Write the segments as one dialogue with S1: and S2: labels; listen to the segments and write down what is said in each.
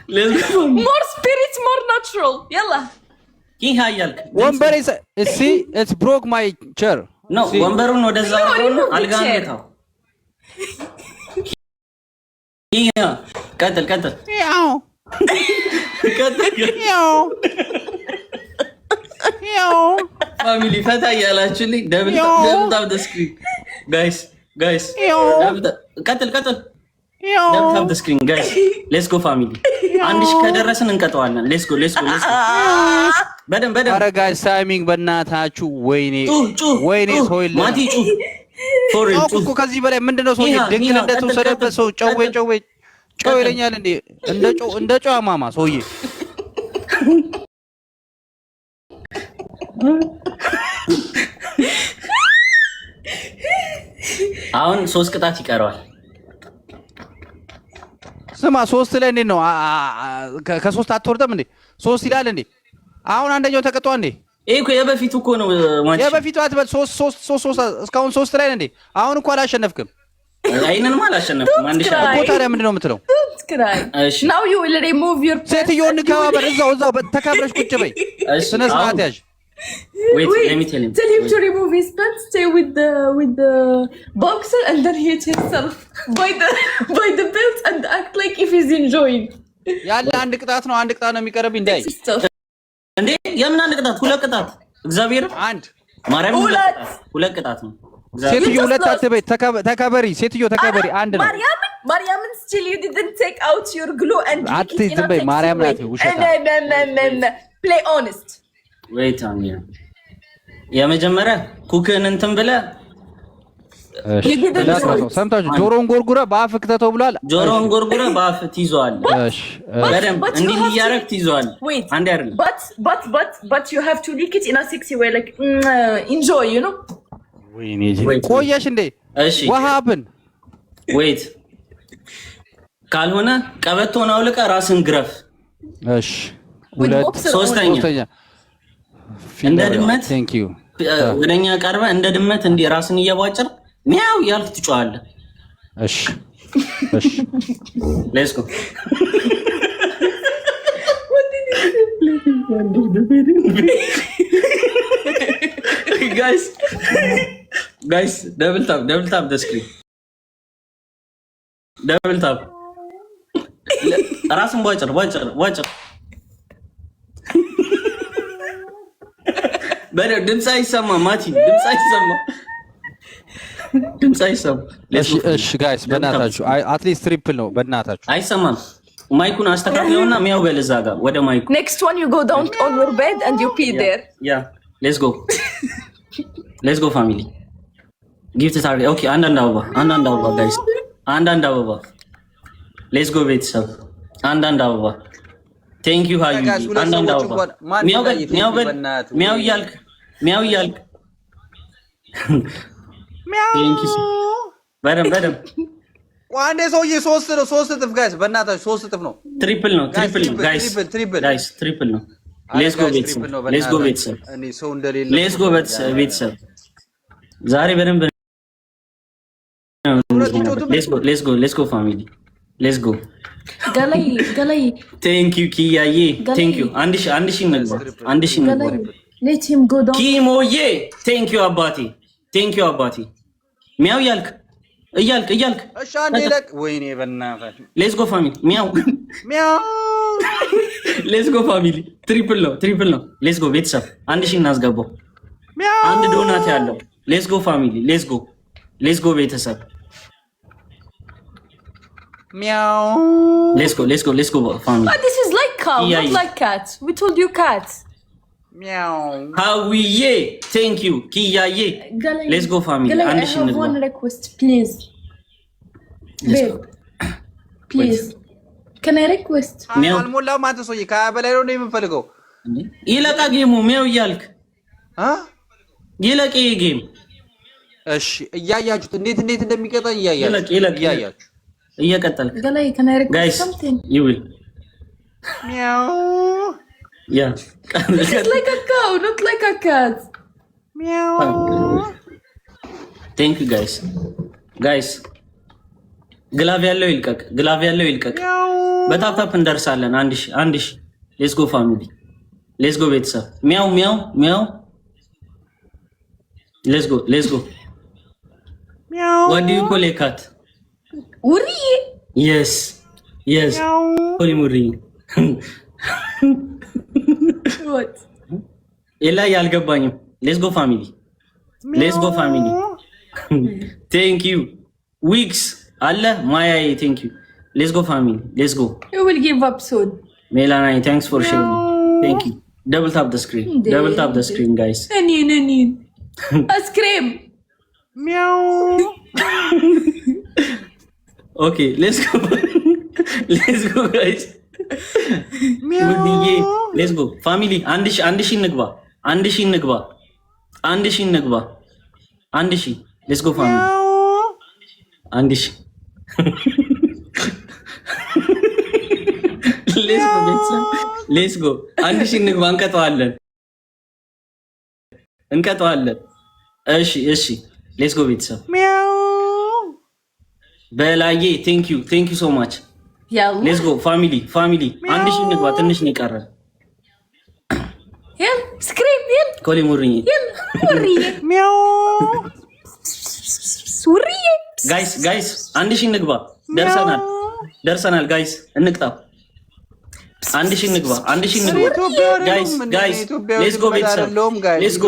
S1: more spirit, more natural. Yalla.
S2: ይህ አያልክ
S3: ወንበር see it's broke my chair.
S2: No, ወንበሩን ወደዛ አድርገውና አልጋን ልታው። ይሄ ቀጥል
S3: ያው
S2: ፋሚሊ ፈታ ያላችሁልኝ ደብል ታፕ ደ ስክሪን ጋይስ ቀጥል ደብል ታፕ ደ ስክሪን ጋይስ ሌትስ ጎ ፋሚሊ አንድ ሺህ ከደረስን እንቀጠዋለን ሌትስ ጎ በደንብ
S3: ኧረ ጋይስ ታይሚንግ በእናታችሁ ወይኔ ሰው የለም
S2: ማቲ ፎር
S3: እኮ ከዚህ በላይ ምንድነው ሰው ድንግል እንደተወሰደበት ሰው ጨው ይለኛል እንዴ እንደ ጨው አማማ ሰውዬ
S2: አሁን 3 ቅጣት ይቀረዋል
S3: ስማ 3 ላይ እንዴት ነው ከ3 አትወርደም እንዴ 3 ይላል እንዴ አሁን አንደኛው ተቀጣው እንዴ
S2: እኮ የበፊቱ እኮ ነው ማንቺ
S3: የበፊቱ አትበል 3 እስካሁን 3 ላይ እንዴ አሁን እንኳን አላሸነፍክም
S2: አይነን አላሸነፍኩም አንድ ሺህ
S3: እኮ ታዲያ ምንድነው የምትለው
S1: እሺ now you will remove your
S3: ሴትዮን ከባበር እዛው ተካብረሽ ቁጭ በይ ስነ ስርዓት ያዥ
S2: wait let me
S1: tell him to remove his pants stay with the boxer and then hit himself by the belt and act like if he's enjoying
S3: ያለ አንድ ቅጣት ነው የሚቀርብኝ እንዳይ
S2: እንዴ የምን አንድ ቅጣት ሁለት ቅጣት እግዚአብሔር
S3: አንድ
S2: ማርያም ሁለት ቅጣት ነው
S3: ሴትዮ ሁለት አትበይ ተከበሪ ሴትዮ ተከበሪ አንድ ነው
S1: ማርያምን still you didn't take out your glue and
S3: ዝም በይ ማርያም ናት ውሸታ
S1: play honest
S2: wait on you የመጀመሪያ ኩክን እንትን ብለህ
S3: ሰምታችሁ ጆሮን ጎርጉረ በአፍ ክተተው ብሏል
S2: ጆሮን ጎርጉረ በአፍ ትይዘዋለህ እሺ በደንብ እንዲህ እያደረግ ትይዘዋለህ አንዴ አይደለም
S1: but you have to lick it in a sexy way like enjoy you know
S3: ወይኔ ቆየሽ እንዴ
S2: እሺ
S3: what happened
S2: wait ካልሆነ ቀበቶን አውልቀ ራስን ግረፍ
S3: እሺ ሶስተኛ
S2: እንደ ድመት
S3: thank you
S2: ወደኛ ቀርበ እንደ ድመት እንደ ራስን እየቧጨር ሚያው ያልክ ትጫዋለህ
S3: እሺ
S2: let's go guys double tap the screen double tap ራስንቧጨር በደው ድምጽ አይሰማ ማቲ ድምጽ አይሰማ
S3: እሺ ጋይስ በእናታችሁ አትሊስት ትሪፕል ነው በእናታችሁ
S2: አይሰማም ማይኩን አስተካክለውና ሚያው በለዛ ጋር ወደ ማይኩ
S1: next one you go down on your bed and you pee there
S2: yeah let's go family give the target okay አንዳንድ አበባ guys አንዳንድ አበባ let's go ቤተሰብ አንዳንድ አበባ thank you how you አንዳንድ አበባ ሚያው እያልክ thank you በደም
S3: ዋንዴ ሰውዬ 3 እጥፍ ጋይስ በእናታችሁ 3 እጥፍ ነው
S2: ትሪፕል ነው ጋይስ ትሪፕል ነው let's go ቤተሰብ
S3: እኔ ሰው እንደሌለ
S2: ቤተሰብ ዛሬ በደንብ let's go family let's go
S1: ገላይ
S2: thank you ኪያዬ thank you አንድ ሺህ ነበር
S1: let him go down
S2: ኪሞዬ thank you አባቴ ሚያው እያልክ
S3: እሺ አንዴ ለቅ ወይኔ በእናታችሁ
S2: let's go family ሚያው let's go family ትሪፕል ነው let's go ቤተሰብ አንድ ሺህ እናስገባው አንድ ዶናት ያለው let's go family let's go ቤተሰብ
S3: meow
S2: let's go family
S1: but this is like cow not like cat we told you cat
S3: meow
S2: hawiye thank you kiyaye let's go family
S1: and I have one request please babe please can I request
S3: አልሞላም አንተ ሰውዬ ከበላይ ነው የምፈልገው
S2: ይለቃ ጌሙ ሚያው እያልክ ይለቅ ጌም
S3: እሺ እያያችሁት እንዴት እንደሚቀጣ እያያችሁ
S2: እየቀጠልክ
S1: ገላይ can I request something
S2: you will
S3: meow
S2: yeah
S1: it's like a cow not like a cat
S3: meow
S2: thank you guys ግላቭ ያለው ይልቀቅ
S3: meow
S2: በታፕታፕ እንደርሳለን። አንድ ሺ ሌትስ ጎ ፋሚሊ ሌትስ ጎ ቤተሰብ ሚያው ሚያው ሚያው ሌትስ ጎ ሚያው what do you call a cat?
S1: ውሪ
S2: yes ሙሪ
S1: what
S2: ኤላ ያልገባኝም ሌትስ ጎ ፋሚሊ ቴንክ ዩ ዊክስ አለ ማያዬ ቴንክ ዩ ሌትስ ጎ ፋሚሊ ሌትስ ጎ
S1: you will give up soon
S2: ሜላናይ thanks for sharing thank you double tap the screen guys
S1: nani a scream
S3: meow
S2: okay let's go guys ውድዬ ሌትስ ጎ ፋሚሊ አንድ ሺህ እንግባ ሌትስ ጎ ፋሚሊ ሌትስ ጎ አንድ ሺህ እንግባ እንቀጠዋለን እሺ ሌትስ ጎ ቤተሰብ በላዬ ቴንክ ዩ ሶ ማች ሌትስ ጎ ፋሚሊ አንድ ሺህ እንግባ ትንሽ ነው የቀረን
S1: يلا سكريم يلا
S2: كولي موريني
S1: وريه مياو وريه
S2: ጋይስ አንድ ሺህ እንግባ ደርሰናል ጋይስ እንቅጣው አንድ ሺህ እንግባ ጋይስ ሌትስ ጎ ቤተሰብ ሌትስ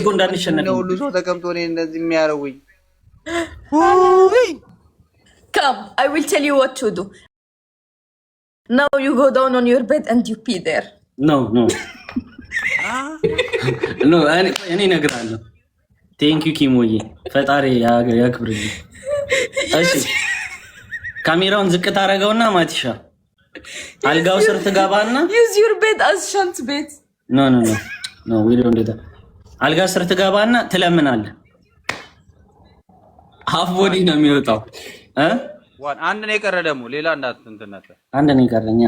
S2: ጎ እንዳንሸነፍ
S3: ሁሉ ሰው ተቀምጦ ነው እንደዚህ የሚያረውኝ
S1: come I will tell you what to do now you go down on your bed and you pee there
S2: no እኔ እነግርሃለሁ ቴንክ ዩ ኪሞዬ ፈጣሪ ያክብርልኝ እሺ ካሜራውን ዝቅ ታደርገውና ማቲሻ አልጋው ስር ትገባና
S1: use your bed as shunt bed
S2: no we don't do that አልጋ ስር ትገባና ትለምናለህ ሃፍ ቦዲ ነው የሚወጣው
S3: አንድ ነው የቀረ ደግሞ ሌላ እንዳትንተናተ
S2: አንድ ነው የቀረኛ